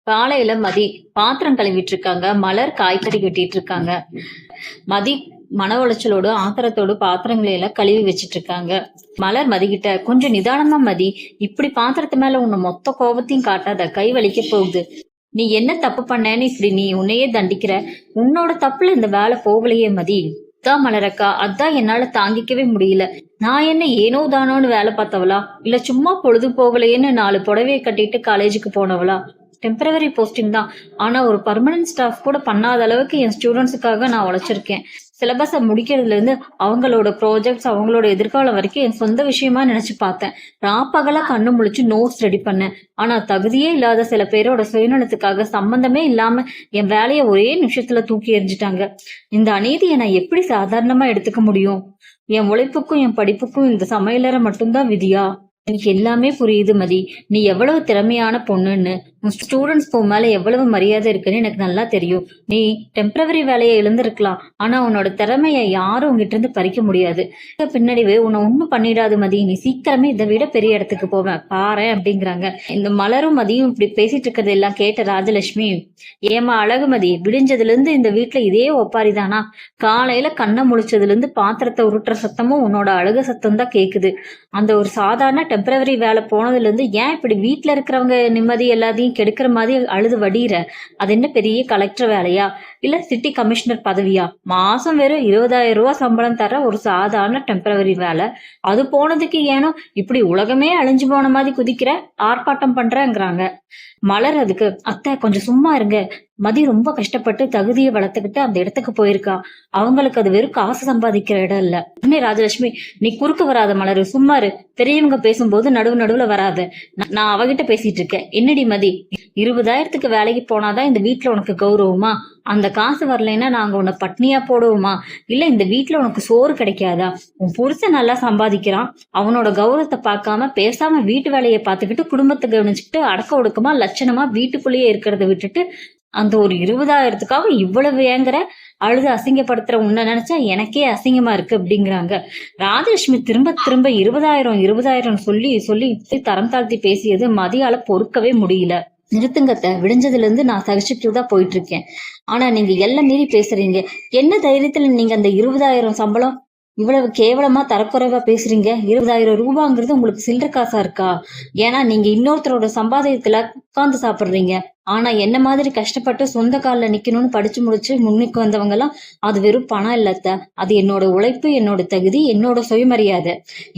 காலையில மதி பாத்திரம் கழுவிட்டு இருக்காங்க. மலர் காய்கறி வெட்டிட்டு இருக்காங்க. மதி மன உளைச்சலோடு ஆத்திரத்தோடு பாத்திரங்களை எல்லாம் கழுவி வச்சிட்டு இருக்காங்க. மலர் மதிக்கிட்ட, கொஞ்சம் நிதானமா மதி, இப்படி பாத்திரத்து மேல உன்னை மொத்த கோபத்தையும் காட்டாத, கை வலிக்க போகுது. நீ என்ன தப்பு பண்ணேன்னு இப்படி நீ உன்னையே தண்டிக்கிற? உன்னோட தப்புல இந்த வேலை போகலையே மதி. அதான் மலரக்கா, அதான் என்னால தாங்கிக்கவே முடியல. நான் என்ன ஏனோ தானோன்னு வேலை பார்த்தவளா, இல்ல சும்மா பொழுது போகலையேன்னு 4 புடவையை கட்டிட்டு காலேஜுக்கு போனவளா? டெம்பரவரி போஸ்டிங் தான், ஆனா ஒரு பர்மனன்ட் ஸ்டாஃப் கூட பண்ணாத அளவுக்கு என் ஸ்டூடெண்ட்ஸுக்காக நான் உழைச்சிருக்கேன். சிலபஸை முடிக்கிறதுல இருந்து அவங்களோட ப்ராஜெக்ட்ஸ், அவங்களோட எதிர்காலம் வரைக்கும் என் சொந்த விஷயமா நினைச்சு பார்த்தேன். ராப்பகலா கண்ணு முழிச்சு நோட்ஸ் ரெடி பண்ணேன். ஆனா தகுதியே இல்லாத சில பேரோட சுயநலத்துக்காக சம்பந்தமே இல்லாம என் வேலையை ஒரே நிமிஷத்துல தூக்கி எறிஞ்சிட்டாங்க. இந்த அநீதியை நான் எப்படி சாதாரணமா எடுத்துக்க முடியும்? என் உழைப்புக்கும் என் படிப்புக்கும் இந்த சமையலறை மட்டும்தான் விதியா? எனக்கு எல்லாமே புரியுது மதி, நீ எவ்வளவு திறமையான பொண்ணுன்னு. உன் ஸ்டூடெண்ட்ஸ் மேல எவ்வளவு மரியாதை இருக்குன்னு எனக்கு நல்லா தெரியும். நீ டெம்பரவரி வேலையை இழந்திருக்கலாம், ஆனா உன்னோட திறமைய யாரும் உங்ககிட்ட இருந்து பறிக்க முடியாது. பின்னாடிவே உன்னை ஒண்ணும் பண்ணிடாது மதி, நீ சீக்கிரமே இதை விட பெரிய இடத்துக்கு போவேன் பாரு அப்படிங்கிறாங்க. இந்த மலரும் மதியும் இப்படி பேசிட்டு இருக்கிறது எல்லாம் கேட்ட ராஜலட்சுமி, ஏமா அழகு மதி, விடிஞ்சதுல இருந்து இந்த வீட்டுல இதே ஒப்பாரிதானா? காலையில கண்ணை முழிச்சதுல இருந்து பாத்திரத்தை உருட்டுற சத்தமும் உன்னோட அழகு சத்தம் தான் கேக்குது. அந்த ஒரு சாதாரண டெம்பரவரி வேலை போனதுல இருந்து ஏன் இப்படி வீட்டுல இருக்கிறவங்க நிம்மதி எல்லாத்தையும் கெடுக்கிற மாதிரி அழுது வடிகிற? அது என்ன பெரிய கலெக்டர் வேலையா, இல்ல சிட்டி கமிஷனர் பதவியா? மாசம் வெறும் 20,000 ரூபாய் சம்பளம் தர ஒரு சாதாரண டெம்பரவரி வேலை, அது போனதுக்கு ஏனோ இப்படி உலகமே அழிஞ்சு போன மாதிரி குதிக்கிற, ஆர்ப்பாட்டம் பண்றேங்கிறாங்க. மலர் அதுக்கு, அத்தை கொஞ்சம் சும்மா இருங்க, மதி ரொம்ப கஷ்டப்பட்டு தகுதியை வளர்த்துக்கிட்டு அந்த இடத்துக்கு போயிருக்கா. அவங்களுக்கு அது வெறும் காசு சம்பாதிக்கிற இடம் இல்ல. உடனே ராஜலட்சுமி, நீ குறுக்க வராத மலரு, சும்மாரு. பெரியவங்க பேசும்போது நடுவுல வராத. நான் அவகிட்ட பேசிட்டு இருக்கேன். என்னடி மதி, 20,000க்கு வேலைக்கு போனாதான் இந்த வீட்டுல உனக்கு கௌரவமா? அந்த காசு வரலைன்னா நாங்க உன்னை பட்னியா போடுவோமா? இல்ல இந்த வீட்டுல உனக்கு சோறு கிடைக்காதா? உன் புருஷன் நல்லா சம்பாதிக்கிறான், அவனோட கௌரவத்தை பார்க்காம பேசாம வீட்டு வேலையை பார்த்துக்கிட்டு குடும்பத்தை கவனிச்சுக்கிட்டு அடக்க ஒடுக்கமா லட்சணமா வீட்டுக்குள்ளேயே இருக்கிறத விட்டுட்டு அந்த ஒரு 20,000த்துக்காக இவ்வளவு ஏங்குற, அழுது அசிங்கப்படுத்துற உன்னை நினைச்சா எனக்கே அசிங்கமா இருக்கு அப்படிங்கிறாங்க. ராஜலட்சுமி திரும்ப திரும்ப 20,000 சொல்லி சொல்லி தரம் தாழ்த்தி பேசியது மதியால பொறுக்கவே முடியல. நிறுத்துங்கத்த, விடிஞ்சதுல இருந்து நான் சகிச்சுட்டு தான் போயிட்டு இருக்கேன். ஆனா நீங்க எல்லாம் மீறி பேசுறீங்க. என்ன தைரியத்துல நீங்க அந்த 20,000 சம்பளம் இவ்வளவு கேவலமா தரக்குறைவா பேசுறீங்க? 20,000 ரூபாங்கிறது உங்களுக்கு சில்லற காசா இருக்கா? ஏன்னா நீங்க இன்னொருத்தரோட சம்பாதியத்துல உட்கார்ந்து சாப்பிடுறீங்க. ஆனா என்ன மாதிரி கஷ்டப்பட்டு சொந்த காலில் நிக்கணும்னு படிச்சு முடிச்சு முன்னுக்கு வந்தவங்க எல்லாம் அது வெறும் பணம் இல்லத்த, அது என்னோட உழைப்பு, என்னோட தகுதி, என்னோட சுயமரியாதை.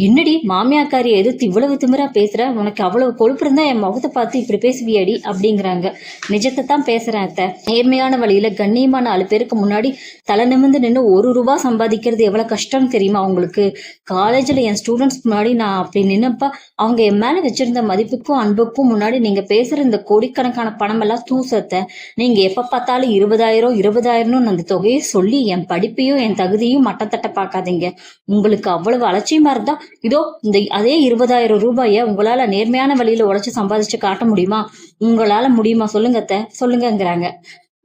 என்னடி மாமியாக்காரி எதிர்த்து இவ்வளவு திமிரா பேசுற? உனக்கு அவ்வளவு கொழுப்பு இருந்தா என் முகத்தை பார்த்து இப்படி பேசுவியாடி அப்படிங்கிறாங்க. நிஜத்தை தான் பேசுறேன் அத்தை. நேர்மையான வழியில கண்ணியமான 4 பேருக்கு முன்னாடி தலை நிமிர்ந்து நின்று 1 ரூபாய் சம்பாதிக்கிறது எவ்வளவு கஷ்டம் தெரியுமா உங்களுக்கு? காலேஜ்ல என் ஸ்டூடெண்ட்ஸ் முன்னாடி நான் அப்படி நின்னப்ப அவங்க என் மேல வச்சிருந்த மதிப்புக்கும் அன்புக்கும் முன்னாடி நீங்க பேசுற இந்த கோடிக்கணக்கான பணம் எல்லாம் தூசத்த. நீங்க எப்ப பார்த்தாலும் 20,000 அந்த தொகையை சொல்லி என் படிப்பையும் என் தகுதியும் மட்டத்தட்ட பார்க்காதீங்க. உங்களுக்கு அவ்வளவு அலட்சியமா இருந்தா இதோ இந்த அதே 20,000 ரூபாய உங்களால நேர்மையான வழியில உழைச்சு சம்பாதிச்சு காட்ட முடியுமா? உங்களால முடியுமா சொல்லுங்கத்த, சொல்லுங்கிறாங்க.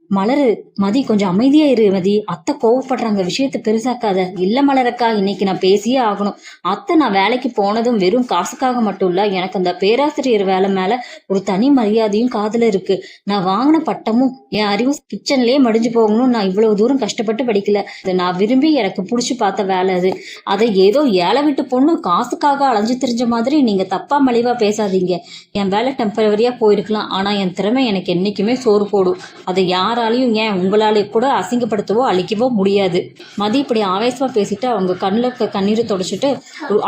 மலரு, மதி கொஞ்சம் அமைதியா இரு மதி, அத்தை கோவப்படுறாங்க, விஷயத்த பெருசாக்காத. இல்ல மலரக்கா, இன்னைக்கு நான் பேசியே ஆகணும். அத்தை நான் வேலைக்கு போனதும் வெறும் காசுக்காக மட்டும் இல்ல, எனக்கு அந்த பேராசிரியர் வேலை மேல ஒரு தனி மரியாதையும் காதல இருக்கு. நான் வாங்கின பட்டமும் என் அறிவும் கிச்சன்லயே மடிஞ்சு போகணும். நான் இவ்வளவு தூரம் கஷ்டப்பட்டு படிக்கல, நான் விரும்பி எனக்கு புடிச்சு பார்த்த வேலை அது. அதை ஏதோ ஏழை விட்டு பொண்ணு காசுக்காக அலைஞ்சு தெரிஞ்ச மாதிரி நீங்க தப்பா மலிவா பேசாதீங்க. என் வேலை டெம்பரவரியா போயிருக்கலாம், ஆனா என் திறமை எனக்கு என்னைக்குமே சோறு போடும். அதை யாராலையும் ஏன் உங்களாலே கூட அசிங்கப்படுத்தவோ அழிக்கவோ முடியாது. மதி இப்படி ஆவேசமா பேசிட்டு அவங்க கண்ணுல கண்ணீரை தொடச்சிட்டு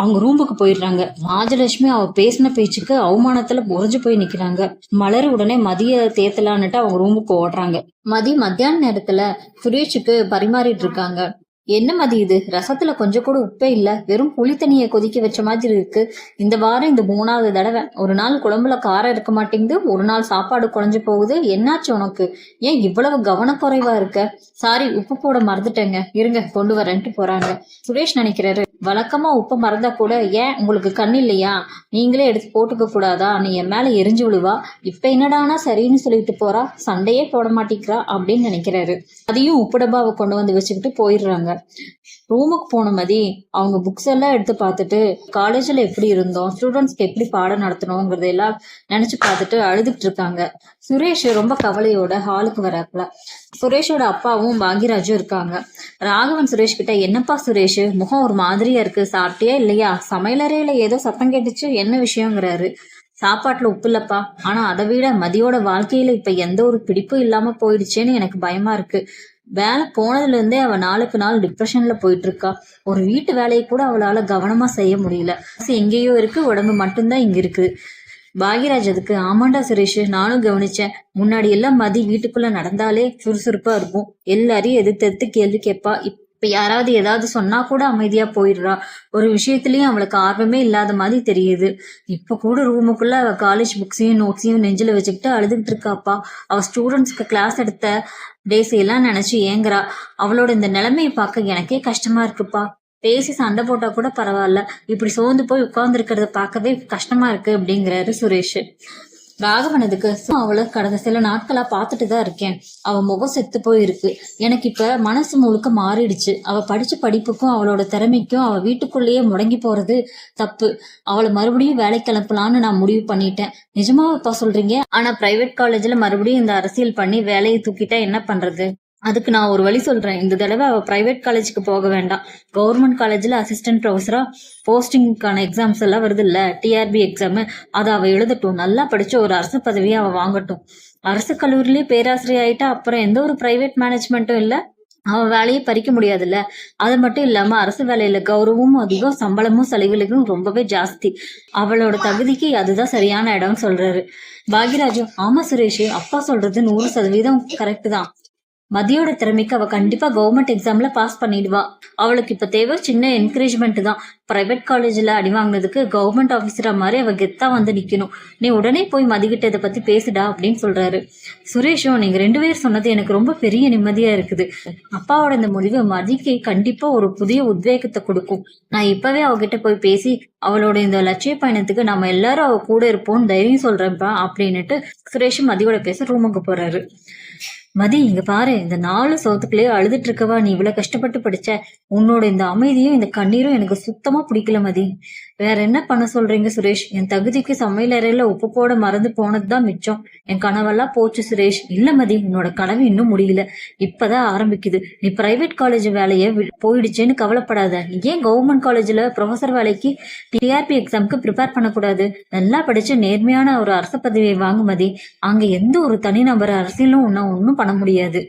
அவங்க ரூமுக்கு போயிடுறாங்க. ராஜலட்சுமி அவ பேசின பேச்சுக்கு அவமானத்துல உறைஞ்சு போய் நிக்கிறாங்க. மலர் உடனே மதிய தேத்தலான்னுட்டு அவங்க ரூமுக்கு ஓடுறாங்க. மதி மத்தியான நேரத்துல சுரேஷுக்கு பரிமாறிட்டு இருக்காங்க. என்ன மதி இது, ரசத்துல கொஞ்சம் கூட உப்பே இல்ல, வெறும் புளி தண்ணியை கொதிக்க வச்ச மாதிரி இருக்கு. இந்த வாரம் இந்த 3வது தடவை. ஒரு நாள் குழம்புல காரம் இருக்க மாட்டேங்குது, ஒரு நாள் சாப்பாடு குழஞ்சு போகுது. என்னாச்சு உனக்கு? ஏன் இவ்வளவு கவனக்குறைவா இருக்க? சாரி, உப்பு போட மறந்துட்டேங்க, இருங்க கொண்டு வரேன்ட்டு போறாங்க. சுரேஷ் நினைக்கிறாரு, வழக்கமா உப்பை மறந்தா கூட ஏன் உங்களுக்கு கண்ணு இல்லையா, நீங்களே எடுத்து போட்டுக்க கூடாதா, நீ என் மேல எரிஞ்சு விழுவா, இப்ப என்னடானா சரின்னு சொல்லிட்டு போறா, சண்டையே போட மாட்டேங்கிறா அப்படின்னு நினைக்கிறாரு. அதையும் உப்பு டப்பாவை கொண்டு வந்து வச்சுக்கிட்டு போயிடுறாங்க. ரூமுக்கு போன மதி அவங்க புக்ஸ் எல்லாம் எடுத்து பார்த்துட்டு காலேஜ்ல எப்படி இருந்தோம், ஸ்டூடெண்ட்ஸ்க்கு எப்படி பாடம் நடத்தணுங்கிறத எல்லாம் நினைச்சு பார்த்துட்டு அழுதுட்டு இருக்காங்க. சுரேஷ் ரொம்ப கவலையோட ஹாலுக்கு வராப்ல. சுரேஷோட அப்பாவும் பாக்யராஜும் இருக்காங்க. ராகவன் சுரேஷ் கிட்ட, என்னப்பா சுரேஷ், முகம் ஒரு மாதிரியா இருக்கு, சாப்பிட்டியா இல்லையா, சமையலறையில ஏதோ சத்தம் கேட்டுச்சு, என்ன விஷயங்கிறாரு. சாப்பாட்டுல உப்பு இல்லப்பா, ஆனா அதை விட மதியோட வாழ்க்கையில இப்ப எந்த ஒரு பிடிப்பும் இல்லாம போயிடுச்சேன்னு எனக்கு பயமா இருக்கு. வேலை போனதுல இருந்தே அவ நாளுக்கு நாள் டிப்ரெஷன்ல போயிட்டு இருக்கா. ஒரு வீட்டு வேலையை கூட அவளால கவனமா செய்ய முடியல. எங்கேயோ இருக்கு, உடம்பு மட்டும்தான் இங்க இருக்குது. பாக்யராஜ் அதுக்கு, ஆமாண்டா சுரேஷ், நானும் கவனிச்சேன். முன்னாடி எல்லாம் மதி வீட்டுக்குள்ள நடந்தாலே சுறுசுறுப்பா இருக்கும், எல்லாரையும் எதிர்த்து கேள்வி கேட்பா. இப்ப யாராவது ஏதாவது சொன்னா கூட அமைதியா போயிடுறா. ஒரு விஷயத்திலயும் அவளுக்கு ஆர்வமே இல்லாத மாதிரி தெரியுது. இப்ப கூட ரூமுக்குள்ள அவ காலேஜ் புக்ஸையும் நோட்ஸையும் நெஞ்சில வச்சுக்கிட்டு அழுதுகிட்டு இருக்காப்பா. அவ ஸ்டூடெண்ட்ஸ்க்கு கிளாஸ் எடுத்த டேஸ் எல்லாம் நினைச்சு ஏங்குறா. அவளோட இந்த நிலைமையை பார்க்க எனக்கே கஷ்டமா இருக்குப்பா. பேசி சண்டை போட்டா கூட பரவாயில்ல, இப்படி சோர்ந்து போய் உட்கார்ந்து இருக்கிறத பார்க்கவே கஷ்டமா இருக்கு அப்படிங்கிறாரு சுரேஷ். ராகவனதுக்கு, அவளை கடந்த சில நாட்களா பார்த்துட்டு தான் இருக்கேன். அவ முகம் செத்து போயிருக்கு. எனக்கு இப்ப மனசு முழுக்க மாறிடுச்சு. அவ படிச்ச படிப்புக்கும் அவளோட திறமைக்கும் அவ வீட்டுக்குள்ளேயே முடங்கி போறது தப்பு. அவளை மறுபடியும் வேலைக்கு கிளப்பலான்னு நான் முடிவு பண்ணிட்டேன். நிஜமாவப்பா சொல்றீங்க? ஆனா பிரைவேட் காலேஜ்ல மறுபடியும் இந்த அரசியல் பண்ணி வேலையை தூக்கிட்டா என்ன பண்றது? அதுக்கு நான் ஒரு வழி சொல்றேன். இந்த தடவை அவ பிரைவேட் காலேஜுக்கு போக வேண்டாம். கவர்மெண்ட் காலேஜ்ல அசிஸ்டன்ட் ப்ரொஃபஸரா போஸ்டிங்கான எக்ஸாம்ஸ் எல்லாம் வருது இல்ல, டிஆர்பி எக்ஸாம், அதை அவ எழுதட்டும். நல்லா படிச்ச ஒரு அரசு பதவியை அவ வாங்கட்டும். அரசு கல்லூரிலேயே பேராசிரியர் ஆயிட்டா அப்புறம் எந்த ஒரு பிரைவேட் மேனேஜ்மெண்ட்டும் இல்ல, அவன் வேலையை பறிக்க முடியாதுல்ல. அது மட்டும் இல்லாம அரசு வேலையில கௌரவமும் அதிகம், சம்பளமும் சலுகைகளும் ரொம்பவே ஜாஸ்தி. அவளோட தகுதிக்கு அதுதான் சரியான இடம்னு சொல்றாரு. பாக்யராஜு, ஆமா சுரேஷ், அப்பா சொல்றது 100% கரெக்ட் தான். மதியோட திறமைக்கு அவ கண்டிப்பா கவர்மெண்ட் எக்ஸாம்ல பாஸ் பண்ணிடுவா. அவளுக்கு இப்ப தேவை சின்ன என்கரேஜ்மெண்ட் தான். பிரைவேட் காலேஜ்ல அடி வாங்கினதுக்கு கவர்மெண்ட் ஆபீசரா மாதிரி அவ கெத்தா வந்து நிக்கணும். நீ உடனே போய் மதிக்கிட்ட இதை பத்தி பேசுடா அப்படின்னு சொல்றாரு. சுரேஷும், நீங்க 2 பேர் சொன்னது எனக்கு ரொம்ப பெரிய நிம்மதியா இருக்குது. அப்பாவோட இந்த முடிவு மதிக்கு கண்டிப்பா ஒரு புதிய உத்வேகத்தை கொடுக்கும். நான் இப்பவே அவகிட்ட போய் பேசி அவளோட இந்த லட்சிய பயணத்துக்கு நம்ம எல்லாரும் அவ கூட இருப்போம்னு தைரியம் சொல்றேன்ப்பா அப்படின்னுட்டு சுரேஷும் மதியோட பேச ரூமுக்கு போறாரு. மதி, இங்க பாரு, இந்த 4 சோத்துக்குள்ளேயே அழுதுட்டு இருக்கவா நீ இவ்வளவு கஷ்டப்பட்டு படிச்ச. உன்னோட இந்த அமைதியும் இந்த கண்ணீரும் எனக்கு சுத்தமா பிடிக்கல மதி. வேற என்ன பண்ண சொல்றீங்க சுரேஷ்? என் தகுதிக்கு சமையல் அறையில உப்பு போட மறந்து போனதுதான் மிச்சம். என் கனவெல்லாம் போச்சு சுரேஷ். இல்ல மதி, உன்னோட கனவு இன்னும் முடியல, இப்பதான் ஆரம்பிக்குது. நீ பிரைவேட் காலேஜ் வேலைய போயிடுச்சேன்னு கவலைப்படாத. நீ ஏன் கவர்மெண்ட் காலேஜ்ல ப்ரொஃபசர் வேலைக்கு டிஆர்பி எக்ஸாமுக்கு ப்ரிப்பேர் பண்ணக்கூடாது? நல்லா படிச்சு நேர்மையான ஒரு அரசு பதவியை வாங்கு மதி. அங்க எந்த ஒரு தனிநபர் அரசியலும் ஒன்னும் பண்ண முடியாது.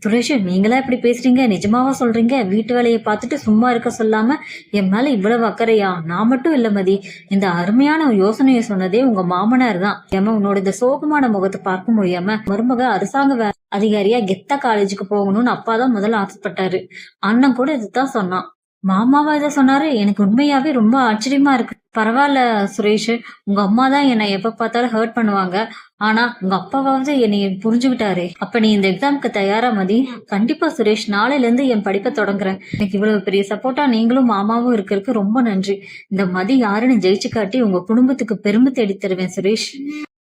சுரேஷ், நீங்களா இப்படி பேசுறீங்க? நிஜமாவா சொல்றீங்க? வீட்டு வேலையை பார்த்துட்டு சும்மா இருக்க சொல்லாம என் மேல இவ்வளவு அக்கறையா? நான் மட்டும் இல்ல மதி, இந்த அருமையான யோசனையை சொன்னதே உங்க மாமனார் தான். ஏமா உன்னோட இந்த சோகமான முகத்தை பார்க்க முடியாம மருமக அரசாங்க அதிகாரியா கெத்தா காலேஜுக்கு போகணும்னு அப்பாதான் முதல்ல ஆசைப்பட்டாரு. அண்ணன் கூட இதுதான் சொன்னான். மாமாவா இதை சொன்னாரு? எனக்கு உண்மையாவே ரொம்ப ஆச்சரியமா இருக்கு. பரவாயில்ல சுரேஷ், உங்க அம்மா தான் என்னை எப்ப பார்த்தாலும் ஹர்ட் பண்ணுவாங்க, ஆனா உங்க அப்பாவாவது என்னை புரிஞ்சுக்கிட்டாரே. அப்ப நீ இந்த எக்ஸாமுக்கு தயாரா மதி? கண்டிப்பா சுரேஷ், நாளையில இருந்து என் படிப்பை தொடங்குறேன். எனக்கு இவ்வளவு பெரிய சப்போர்ட்டா நீங்களும் மாமாவும் இருக்கிறதுக்கு ரொம்ப நன்றி. இந்த மதி யாருன்னு ஜெயிச்சு காட்டி உங்க குடும்பத்துக்கு பெருமை தேடி தருவேன் சுரேஷ்.